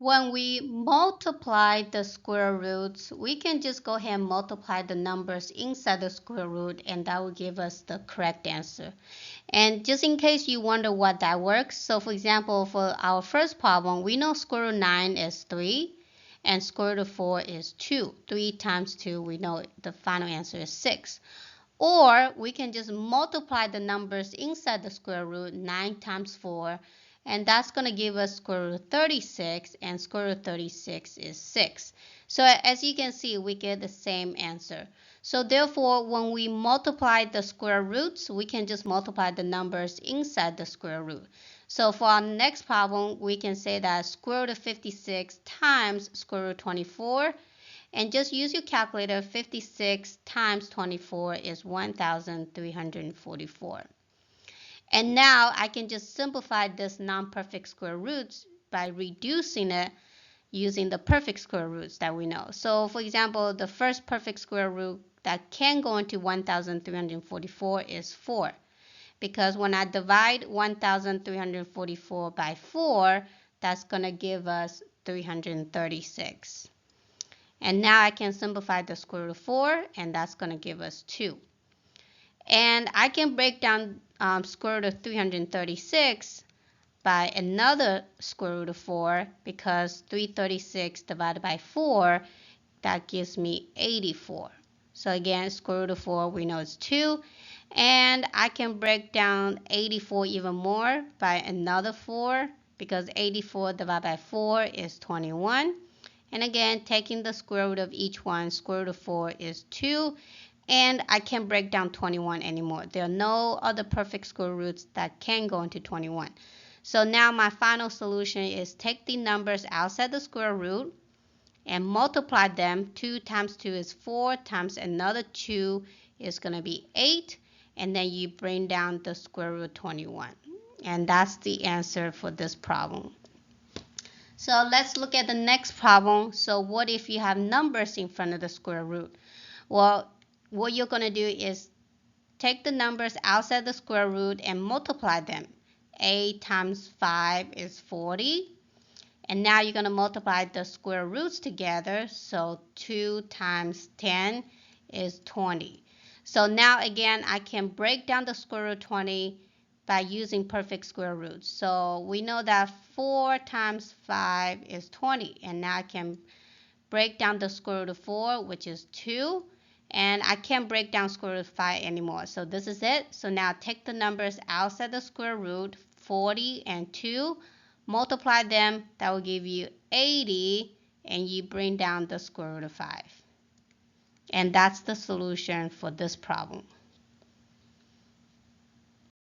When we multiply the square roots, we can just go ahead and multiply the numbers inside the square root, and that will give us the correct answer. And just in case you wonder what that works, so for example, for our first problem, we know square root 9 is 3 and square root of 4 is 2. 3 times 2, we know the final answer is 6. Or we can just multiply the numbers inside the square root, 9 times 4, and that's going to give us square root of 36, and square root of 36 is 6. So as you can see, we get the same answer. So therefore, when we multiply the square roots, we can just multiply the numbers inside the square root. So for our next problem, we can say that square root of 56 times square root of 24, and just use your calculator. 56 times 24 is 1,344. And now I can just simplify this non-perfect square roots by reducing it using the perfect square roots that we know. So for example, the first perfect square root that can go into 1,344 is 4. Because when I divide 1,344 by 4, that's going to give us 336. And now I can simplify the square root of 4, and that's going to give us 2. And I can break down square root of 336 by another square root of 4, because 336 divided by 4, that gives me 84. So again, square root of 4, we know it's 2. And I can break down 84 even more by another 4, because 84 divided by 4 is 21. And again, taking the square root of each one, square root of 4 is 2. And I can't break down 21 anymore. There are no other perfect square roots that can go into 21. So now my final solution is take the numbers outside the square root and multiply them. 2 times 2 is 4, times another 2 is going to be 8. And then you bring down the square root of 21. And that's the answer for this problem. So let's look at the next problem. So what if you have numbers in front of the square root? Well, what you're going to do is take the numbers outside the square root and multiply them. 8 times 5 is 40. And now you're going to multiply the square roots together. So 2 times 10 is 20. So now again, I can break down the square root of 20 by using perfect square roots. So we know that 4 times 5 is 20. And now I can break down the square root of 4, which is 2. And I can't break down square root of 5 anymore. So this is it. So now take the numbers outside the square root, 40 and 2. Multiply them. That will give you 80. And you bring down the square root of 5. And that's the solution for this problem.